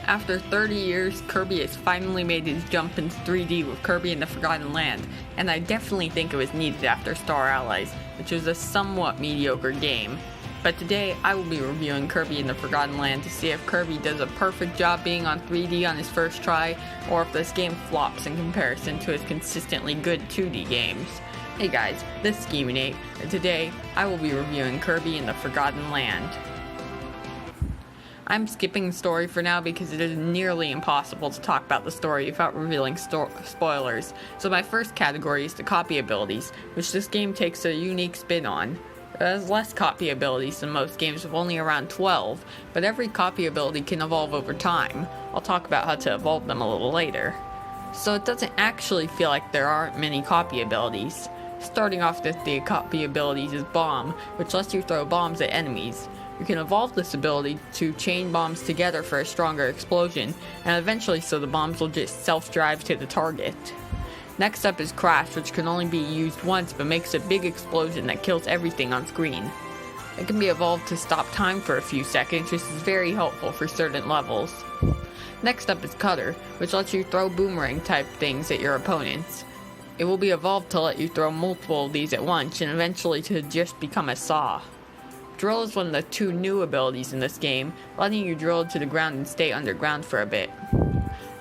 After 30 years, Kirby has finally made his jump into 3D with Kirby and the Forgotten Land, and I definitely think it was needed after Star Allies, which was a somewhat mediocre game. But today, I will be reviewing Kirby and the Forgotten Land to see if Kirby does a perfect job being on 3D on his first try, or if this game flops in comparison to his consistently good 2D games. Hey guys, this is Scheminate, and today, I will be reviewing Kirby and the Forgotten Land. I'm skipping the story for now because it is nearly impossible to talk about the story without revealing spoilers, so my first category is the copy abilities, which this game takes a unique spin on. It has less copy abilities than most games with only around 12, but every copy ability can evolve over time. I'll talk about how to evolve them a little later. So it doesn't actually feel like there aren't many copy abilities. Starting off with the copy abilities is Bomb, which lets you throw bombs at enemies. You can evolve this ability to chain bombs together for a stronger explosion, and eventually so the bombs will just self-drive to the target. Next up is Crash, which can only be used once but makes a big explosion that kills everything on screen. It can be evolved to stop time for a few seconds, which is very helpful for certain levels. Next up is Cutter, which lets you throw boomerang type things at your opponents. It will be evolved to let you throw multiple of these at once and eventually to just become a saw. Drill is one of the two new abilities in this game, letting you drill to the ground and stay underground for a bit.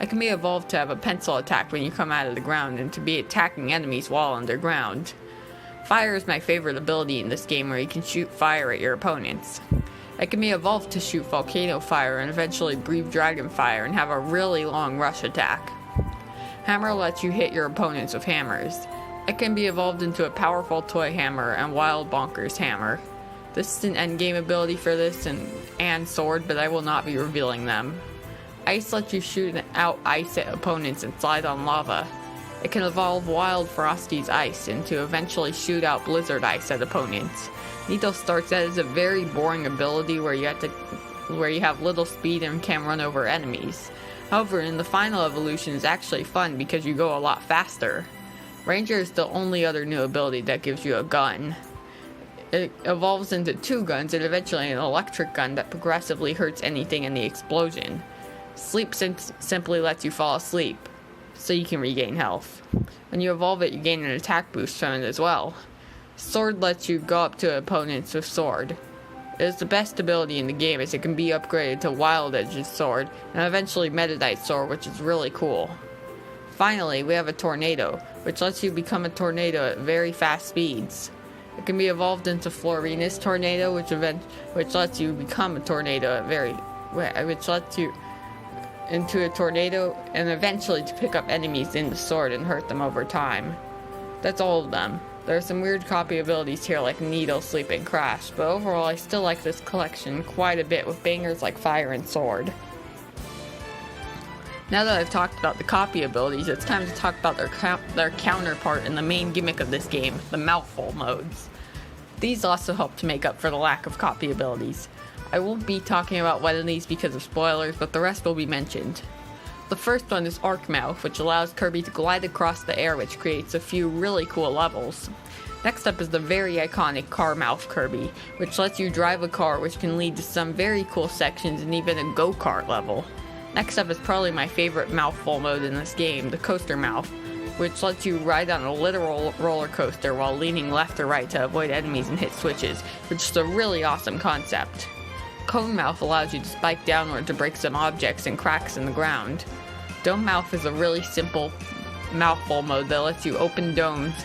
It can be evolved to have a pencil attack when you come out of the ground and to be attacking enemies while underground. Fire is my favorite ability in this game, where you can shoot fire at your opponents. It can be evolved to shoot volcano fire and eventually breathe dragon fire and have a really long rush attack. Hammer lets you hit your opponents with hammers. It can be evolved into a powerful toy hammer and wild bonkers hammer. This is an endgame ability for this and sword, but I will not be revealing them. Ice lets you shoot out ice at opponents and slide on lava. It can evolve Wild Frosty's Ice into eventually shoot out Blizzard Ice at opponents. Needle starts out as a very boring ability where you have little speed and can run over enemies. However, in the final evolution is actually fun because you go a lot faster. Ranger is the only other new ability that gives you a gun. It evolves into two guns and eventually an electric gun that progressively hurts anything in the explosion. Sleep simply lets you fall asleep, so you can regain health. When you evolve it, you gain an attack boost from it as well. Sword lets you go up to opponents with sword. It is the best ability in the game as it can be upgraded to Wild Edge's sword and eventually Metadite sword, which is really cool. Finally, we have a tornado, which lets you become a tornado at very fast speeds. It can be evolved into Florina's tornado, which lets you become a tornado which lets you into a tornado and eventually to pick up enemies in the sword and hurt them over time. That's all of them. There are some weird copy abilities here like Needle, Sleep, and Crash, but overall I still like this collection quite a bit with bangers like Fire and Sword. Now that I've talked about the copy abilities, it's time to talk about their counterpart in the main gimmick of this game, the mouthful modes. These also help to make up for the lack of copy abilities. I won't be talking about one of these because of spoilers, but the rest will be mentioned. The first one is Arc Mouth, which allows Kirby to glide across the air, which creates a few really cool levels. Next up is the very iconic Car Mouth Kirby, which lets you drive a car, which can lead to some very cool sections and even a go-kart level. Next up is probably my favorite mouthful mode in this game, the Coaster Mouth, which lets you ride on a literal roller coaster while leaning left or right to avoid enemies and hit switches, which is a really awesome concept. Cone Mouth allows you to spike downward to break some objects and cracks in the ground. Dome Mouth is a really simple mouthful mode that lets you open domes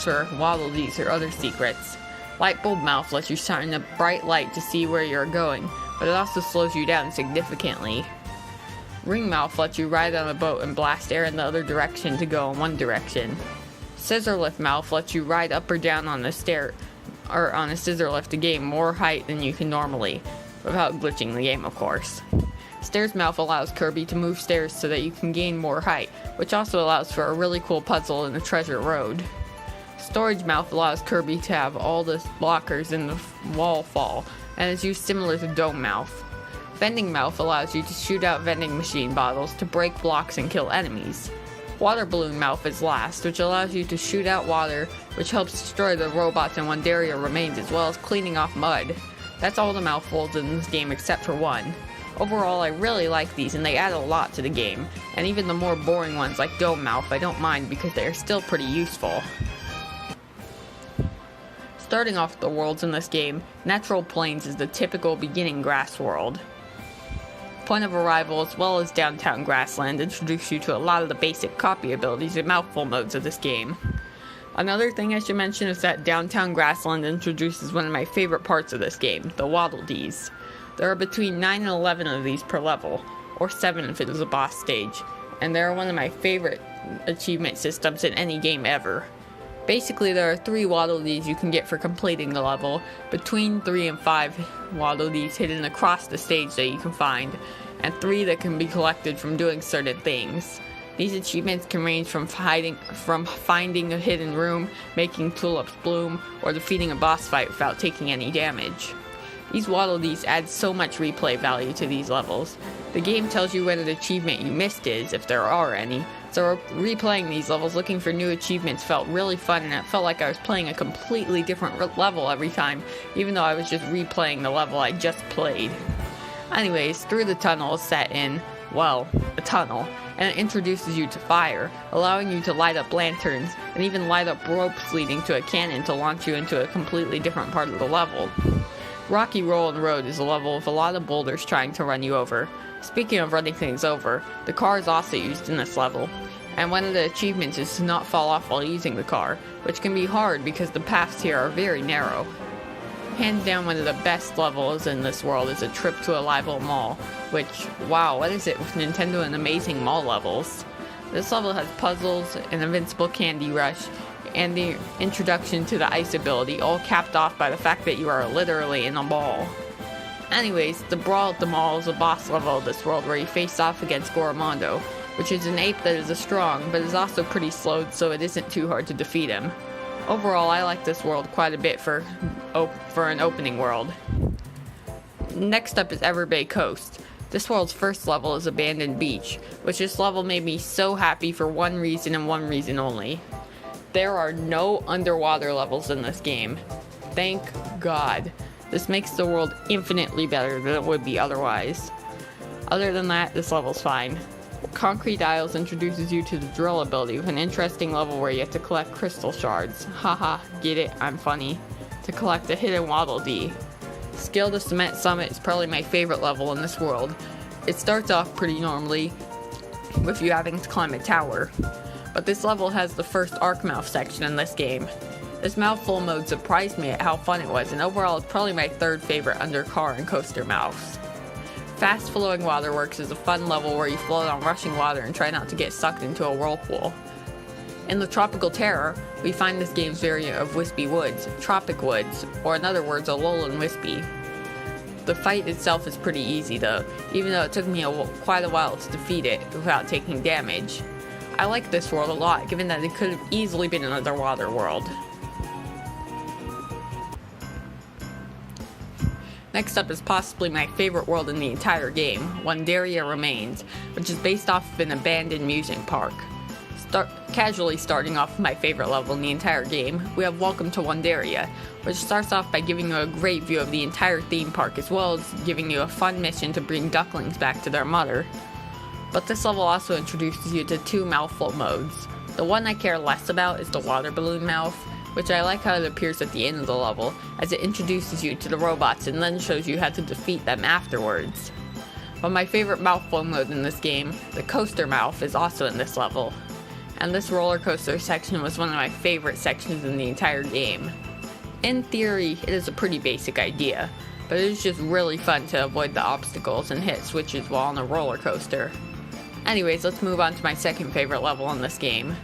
for Waddle Dees or other secrets. Light Bulb Mouth lets you shine a bright light to see where you're going, but it also slows you down significantly. Ring Mouth lets you ride on a boat and blast air in the other direction to go in one direction. Scissor Lift Mouth lets you ride up or down on a scissor lift to gain more height than you can normally, without glitching the game of course. Stairs Mouth allows Kirby to move stairs so that you can gain more height, which also allows for a really cool puzzle in the Treasure Road. Storage Mouth allows Kirby to have all the blockers in the wall fall, and is used similar to Dome Mouth. Vending Mouth allows you to shoot out vending machine bottles to break blocks and kill enemies. Water Balloon Mouth is last, which allows you to shoot out water, which helps destroy the robots in one Daria Remains, as well as cleaning off mud. That's all the mouthfuls in this game except for one. Overall, I really like these and they add a lot to the game, and even the more boring ones like Dome Mouth I don't mind because they are still pretty useful. Starting off the worlds in this game, Natural Plains is the typical beginning grass world. Point of arrival as well as downtown grassland introduce you to a lot of the basic copy abilities and mouthful modes of this game. Another thing I should mention is that downtown grassland introduces one of my favorite parts of this game, the Waddle Dees. There are between 9 and 11 of these per level, or 7 if it is a boss stage, and they are one of my favorite achievement systems in any game ever. Basically, there are 3 Waddle Dees you can get for completing the level, between 3 and 5 Waddle Dees hidden across the stage that you can find, and 3 that can be collected from doing certain things. These achievements can range from finding a hidden room, making tulips bloom, or defeating a boss fight without taking any damage. These Waddle Dees add so much replay value to these levels. The game tells you what an achievement you missed is, if there are any, so replaying these levels looking for new achievements felt really fun, and it felt like I was playing a completely different level every time, even though I was just replaying the level I just played. Anyways, through the tunnel is set in, well, a tunnel, and it introduces you to fire, allowing you to light up lanterns, and even light up ropes leading to a cannon to launch you into a completely different part of the level. Rocky Rollin' Road is a level with a lot of boulders trying to run you over. Speaking of running things over, the car is also used in this level, and one of the achievements is to not fall off while using the car, which can be hard because the paths here are very narrow. Hands down, one of the best levels in this world is a trip to a Live Old Mall, which, wow, what is it with Nintendo and amazing mall levels? This level has puzzles, an invincible candy rush, and the introduction to the ice ability, all capped off by the fact that you are literally in a mall. Anyways, the Brawl at the Mall is a boss level of this world where you face off against Goromando, which is an ape that is strong, but is also pretty slowed, so it isn't too hard to defeat him. Overall, I like this world quite a bit for an opening world. Next up is Everbay Coast. This world's first level is Abandoned Beach, which this level made me so happy for one reason and one reason only. There are no underwater levels in this game. Thank God. This makes the world infinitely better than it would be otherwise. Other than that, this level's fine. Concrete Isles introduces you to the drill ability with an interesting level where you have to collect crystal shards. Haha, get it, I'm funny. To collect a hidden Waddle Dee. Scale the Cement Summit is probably my favorite level in this world. It starts off pretty normally, with you having to climb a tower. But this level has the first Arc Mouth section in this game. This mouthful mode surprised me at how fun it was, and overall it's probably my third favorite under car and coaster mouths. Fast Flowing Waterworks is a fun level where you float on rushing water and try not to get sucked into a whirlpool. In the Tropical Terror, we find this game's variant of Wispy Woods, Tropic Woods, or in other words, Alolan Wispy. The fight itself is pretty easy though, even though it took me quite a while to defeat it without taking damage. I like this world a lot, given that it could have easily been another water world. Next up is possibly my favorite world in the entire game, Daria Remains, which is based off of an abandoned amusement park. Casually starting off with my favorite level in the entire game, we have Welcome to Daria, which starts off by giving you a great view of the entire theme park as well as giving you a fun mission to bring ducklings back to their mother. But this level also introduces you to 2 mouthful modes. The one I care less about is the water balloon mouth, which I like how it appears at the end of the level, as it introduces you to the robots and then shows you how to defeat them afterwards. But my favorite mouthful mode in this game, the Coaster Mouth, is also in this level. And this roller coaster section was one of my favorite sections in the entire game. In theory, it is a pretty basic idea, but it is just really fun to avoid the obstacles and hit switches while on a roller coaster. Anyways, let's move on to my second favorite level in this game.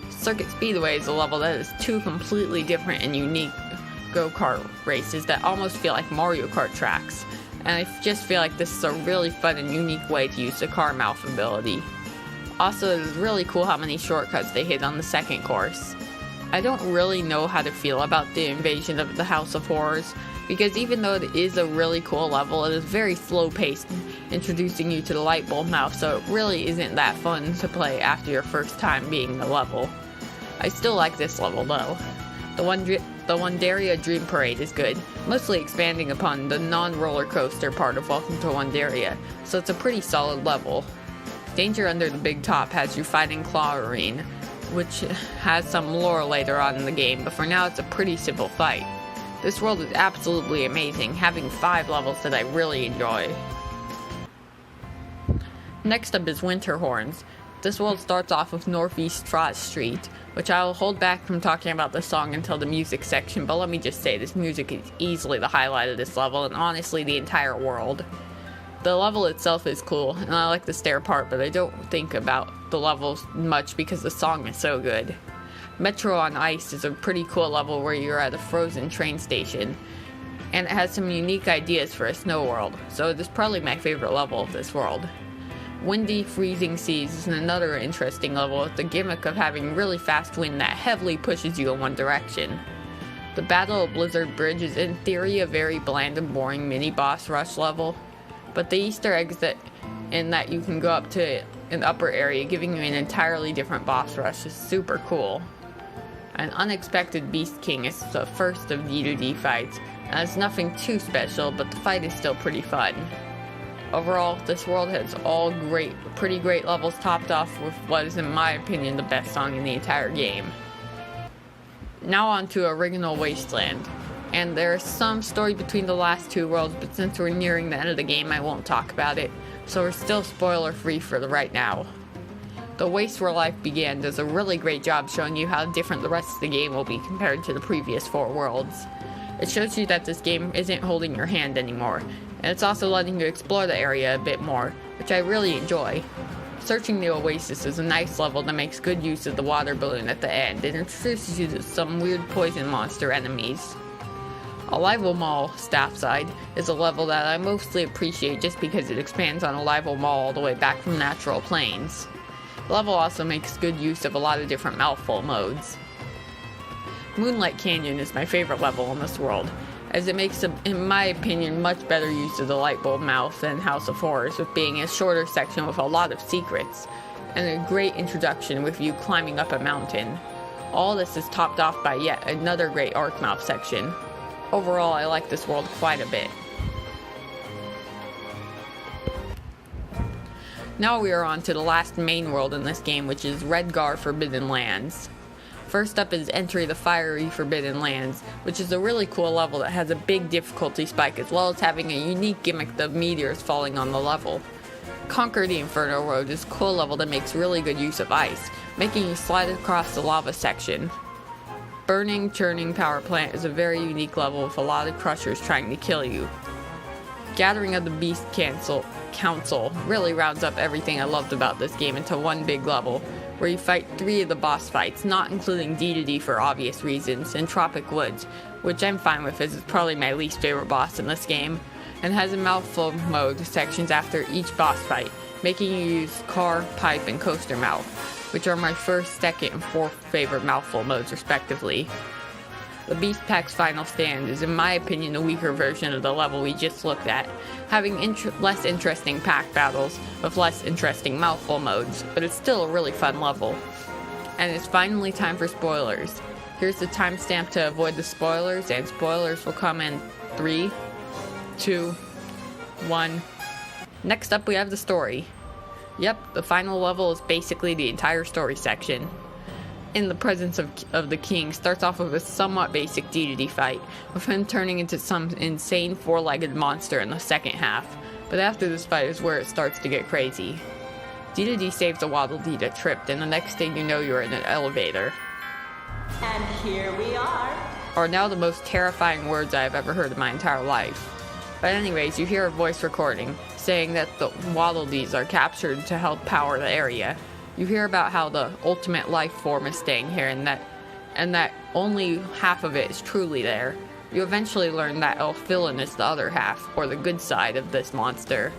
Circuit Speedway is a level that has 2 completely different and unique go-kart races that almost feel like Mario Kart tracks, and I just feel like this is a really fun and unique way to use the car mouth ability. Also, it is really cool how many shortcuts they hit on the second course. I don't really know how to feel about the invasion of the House of Horrors, because even though it is a really cool level, it is very slow-paced, introducing you to the light bulb mouth, so it really isn't that fun to play after your first time being the level. I still like this level though. The The Daria Dream Parade is good, mostly expanding upon the non-roller coaster part of Welcome to Daria, so it's a pretty solid level. Danger Under the Big Top has you fighting Clawrine, which has some lore later on in the game, but for now it's a pretty simple fight. This world is absolutely amazing, having 5 levels that I really enjoy. Next up is Winterhorns. This world starts off with Northeast Trot Street, which I will hold back from talking about the song until the music section, but let me just say this music is easily the highlight of this level, and honestly the entire world. The level itself is cool, and I like the stair part, but I don't think about the levels much because the song is so good. Metro on Ice is a pretty cool level where you're at a frozen train station, and it has some unique ideas for a snow world, so it is probably my favorite level of this world. Windy Freezing Seas is another interesting level with the gimmick of having really fast wind that heavily pushes you in one direction. The Battle of Blizzard Bridge is in theory a very bland and boring mini-boss rush level, but the Easter eggs in that you can go up to an upper area giving you an entirely different boss rush is super cool. An Unexpected Beast King is the first of D2D fights, and it's nothing too special, but the fight is still pretty fun. Overall, this world has all pretty great levels topped off with what is in my opinion the best song in the entire game. Now on to original Wasteland. And there is some story between the last 2 worlds, but since we're nearing the end of the game I won't talk about it, so we're still spoiler free for the right now. The Waste Where Life Began does a really great job showing you how different the rest of the game will be compared to the previous 4 worlds. It shows you that this game isn't holding your hand anymore, and it's also letting you explore the area a bit more, which I really enjoy. Searching the Oasis is a nice level that makes good use of the water balloon at the end and introduces you to some weird poison monster enemies. Alival Mall Staffside is a level that I mostly appreciate just because it expands on Alival Mall all the way back from Natural Plains. The level also makes good use of a lot of different mouthful modes. Moonlight Canyon is my favorite level in this world, as it makes, in my opinion, much better use of the light bulb mouth than House of Horrors, with being a shorter section with a lot of secrets, and a great introduction with you climbing up a mountain. All this is topped off by yet another great arc mouth section. Overall, I like this world quite a bit. Now we are on to the last main world in this game, which is Redgar Forbidden Lands. First up is Entry the Fiery Forbidden Lands, which is a really cool level that has a big difficulty spike as well as having a unique gimmick of meteors falling on the level. Conquer the Inferno Road is a cool level that makes really good use of ice, making you slide across the lava section. Burning Churning Power Plant is a very unique level with a lot of crushers trying to kill you. Gathering of the Beast Council really rounds up everything I loved about this game into one big level, where you fight 3 of the boss fights, not including D2D for obvious reasons, and Tropic Woods, which I'm fine with as it's probably my least favorite boss in this game, and has a mouthful mode sections after each boss fight, making you use car, pipe, and coaster mouth, which are my first, second, and fourth favorite mouthful modes respectively. The Beast Pack's Final Stand is, in my opinion, a weaker version of the level we just looked at, having less interesting pack battles with less interesting mouthful modes, but it's still a really fun level. And it's finally time for spoilers. Here's the timestamp to avoid the spoilers, and spoilers will come in 3, 2, 1. Next up we have the story. Yep, the final level is basically the entire story section. In the presence of the king starts off with a somewhat basic D2D fight, with him turning into some insane 4-legged monster in the second half, but after this fight is where it starts to get crazy. D2D saves a Waddle Dee that tripped, and the next thing you know you're in an elevator. And here we are Now the most terrifying words I have ever heard in my entire life. But anyways, you hear a voice recording, saying that the Waddle Dees are captured to help power the area. You hear about how the ultimate life form is staying here and that only half of it is truly there. You eventually learn that Elfilin is the other half, or the good side of this monster.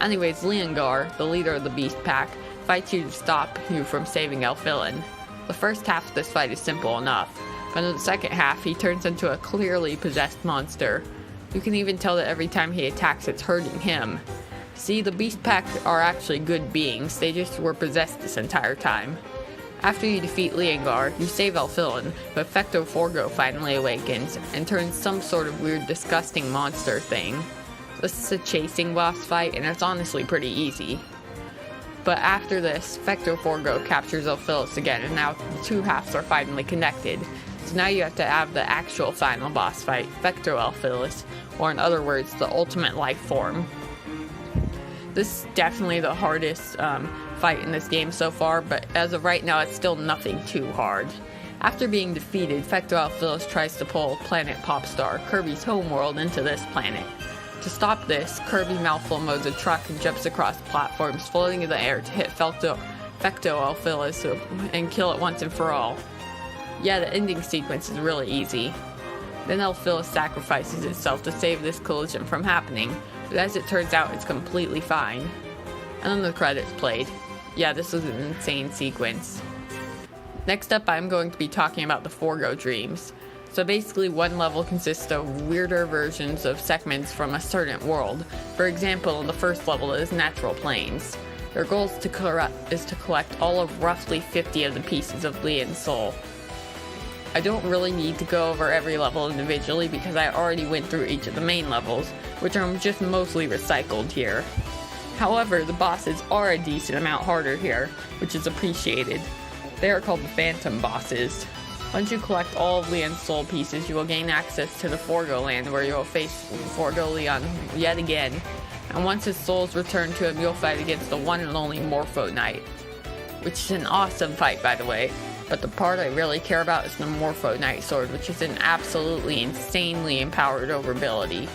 Anyways, Leongar, the leader of the Beast Pack, fights you to stop you from saving Elfilin. The first half of this fight is simple enough, but in the second half he turns into a clearly possessed monster. You can even tell that every time he attacks it's hurting him. See, the Beast Pack are actually good beings, they just were possessed this entire time. After you defeat Redgar, you save Elfilin, but Fecto Forgo finally awakens and turns some sort of weird, disgusting monster thing. This is a chasing boss fight, and it's honestly pretty easy. But after this, Fecto Forgo captures Elfilis again, and now the two halves are finally connected. So now you have to have the actual final boss fight, Fecto Elfilis, or in other words, the ultimate life form. This is definitely the hardest fight in this game so far, but as of right now, it's still nothing too hard. After being defeated, Fecto Elfilis tries to pull Planet Popstar, Kirby's homeworld, into this planet. To stop this, Kirby mouthful modes a truck and jumps across platforms, floating in the air to hit Fecto Elfilis and kill it once and for all. Yeah, the ending sequence is really easy. Then Elfilis sacrifices itself to save this collision from happening, but as it turns out, it's completely fine. And then the credits played. Yeah, this was an insane sequence. Next up, I'm going to be talking about the Forgo Dreams. So basically, one level consists of weirder versions of segments from a certain world. For example, the first level is Natural Plains. Their goal is to collect all of roughly 50 of the pieces of Leon's soul. I don't really need to go over every level individually because I already went through each of the main levels, which are just mostly recycled here. However, the bosses are a decent amount harder here, which is appreciated. They are called the Phantom Bosses. Once you collect all of Leon's soul pieces, you will gain access to the Forgo Land, where you will face Forgo Leon yet again. And once his soul is returned to him, you'll fight against the one and only Morpho Knight, which is an awesome fight, by the way. But the part I really care about is the Morpho Knight Sword, which is an absolutely insanely empowered overability.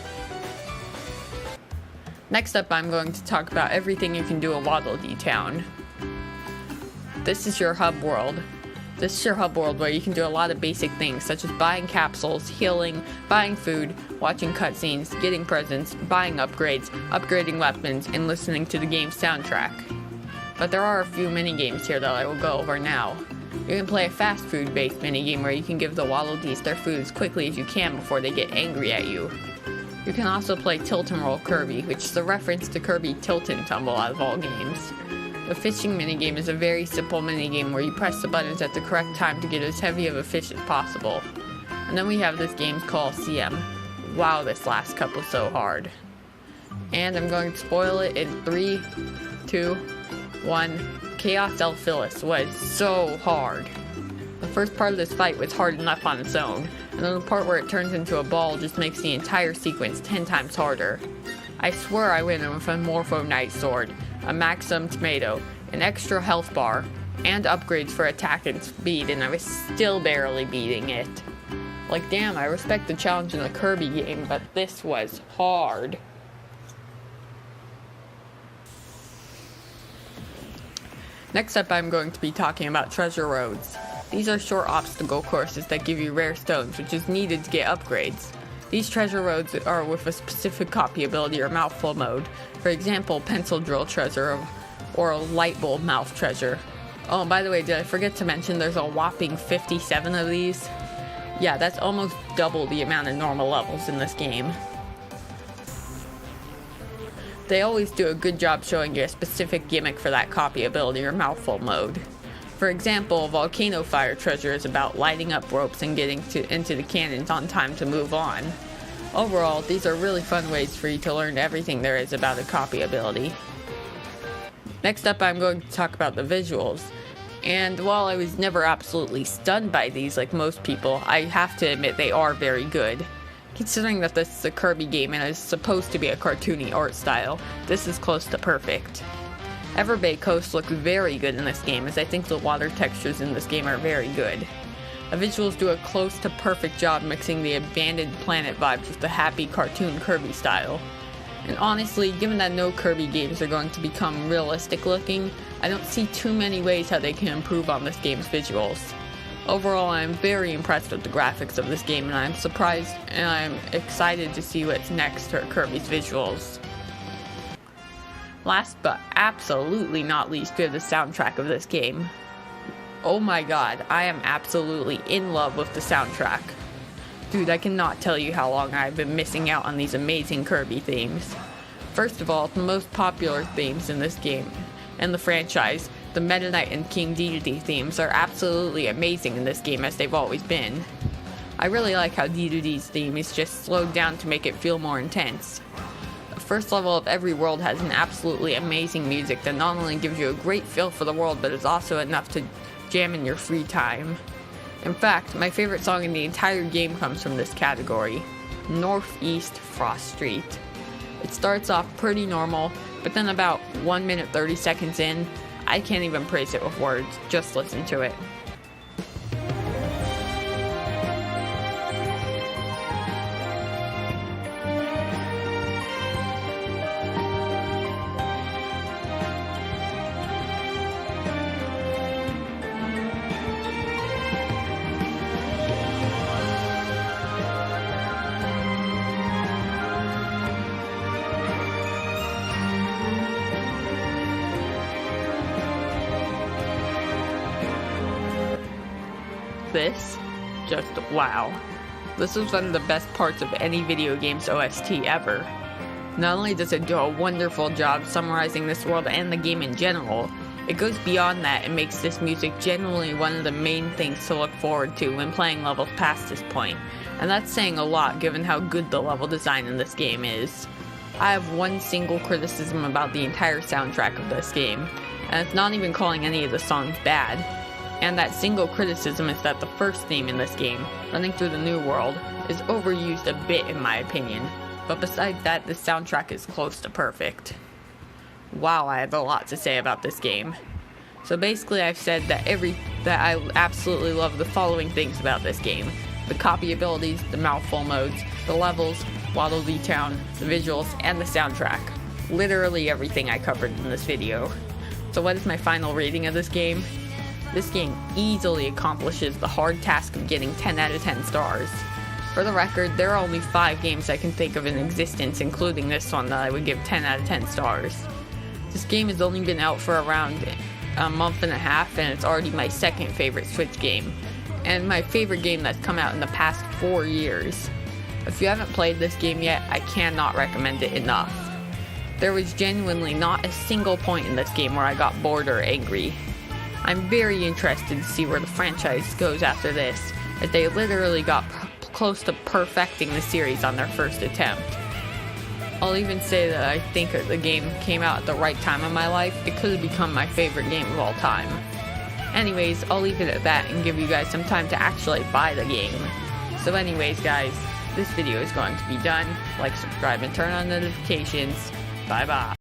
Next up, I'm going to talk about everything you can do in Waddle Dee Town. This is your hub world. This is your hub world where you can do a lot of basic things, such as buying capsules, healing, buying food, watching cutscenes, getting presents, buying upgrades, upgrading weapons, and listening to the game's soundtrack. But there are a few minigames here that I will go over now. You can play a fast food based minigame where you can give the Waddle Dees their food as quickly as you can before they get angry at you. You can also play Tilt and Roll Kirby, which is a reference to Kirby Tilt and Tumble out of all games. The fishing minigame is a very simple minigame where you press the buttons at the correct time to get as heavy of a fish as possible. And then we have this game called CM. Wow, this last cup was so hard. And I'm going to spoil it in 3, 2, 1. Chaos Elfilis was so hard. The first part of this fight was hard enough on its own, and then the part where it turns into a ball just makes the entire sequence 10 times harder. I swear I went in with a Morpho Knight Sword, a Maxim Tomato, an extra health bar, and upgrades for attack and speed, and I was still barely beating it. Like, damn, I respect the challenge in the Kirby game, but this was hard. Next up, I'm going to be talking about Treasure Roads. These are short obstacle courses that give you rare stones, which is needed to get upgrades. These treasure roads are with a specific copy ability or mouthful mode. For example, pencil drill treasure or a light bulb mouth treasure. Oh, and by the way, did I forget to mention there's a whopping 57 of these? Yeah, that's almost double the amount of normal levels in this game. They always do a good job showing you a specific gimmick for that copy ability or mouthful mode. For example, Volcano Fire Treasure is about lighting up ropes and getting into the cannons on time to move on. Overall, these are really fun ways for you to learn everything there is about a copy ability. Next up, I'm going to talk about the visuals. And while I was never absolutely stunned by these like most people, I have to admit they are very good. Considering that this is a Kirby game and is supposed to be a cartoony art style, this is close to perfect. Everbay Coast looks very good in this game, as I think the water textures in this game are very good. The visuals do a close to perfect job mixing the abandoned planet vibes with the happy cartoon Kirby style. And honestly, given that no Kirby games are going to become realistic looking, I don't see too many ways how they can improve on this game's visuals. Overall, I am very impressed with the graphics of this game, and I'm surprised and I'm excited to see what's next for Kirby's visuals. Last but absolutely not least, we have the soundtrack of this game. Oh my god, I am absolutely in love with the soundtrack. Dude, I cannot tell you how long I've been missing out on these amazing Kirby themes. First of all, the most popular themes in this game and the franchise, The Meta Knight and King Dedede themes are absolutely amazing in this game, as they've always been. I really like how Dedede's theme is just slowed down to make it feel more intense. The first level of every world has an absolutely amazing music that not only gives you a great feel for the world, but is also enough to jam in your free time. In fact, my favorite song in the entire game comes from this category, Northeast Frost Street. It starts off pretty normal, but then about 1 minute 30 seconds in, I can't even praise it with words, just listen to it. This, just wow. This was one of the best parts of any video game's OST ever. Not only does it do a wonderful job summarizing this world and the game in general, it goes beyond that and makes this music genuinely one of the main things to look forward to when playing levels past this point, and that's saying a lot given how good the level design in this game is. I have one single criticism about the entire soundtrack of this game, and it's not even calling any of the songs bad. And that single criticism is that the first theme in this game, Running Through the New World, is overused a bit in my opinion. But besides that, the soundtrack is close to perfect. Wow, I have a lot to say about this game. So basically I've said that I absolutely love the following things about this game. The copy abilities, the mouthful modes, the levels, Waddle Dee Town, the visuals, and the soundtrack. Literally everything I covered in this video. So what is my final rating of this game? This game easily accomplishes the hard task of getting 10 out of 10 stars. For the record, there are only 5 games I can think of in existence, including this one, that I would give 10 out of 10 stars. This game has only been out for around a month and a half, and it's already my second favorite Switch game, and my favorite game that's come out in the past 4 years. If you haven't played this game yet, I cannot recommend it enough. There was genuinely not a single point in this game where I got bored or angry. I'm very interested to see where the franchise goes after this, as they literally got close to perfecting the series on their first attempt. I'll even say that I think that the game came out at the right time in my life. It could have become my favorite game of all time. Anyways, I'll leave it at that and give you guys some time to actually buy the game. So anyways guys, this video is going to be done. Like, subscribe, and turn on notifications. Bye bye.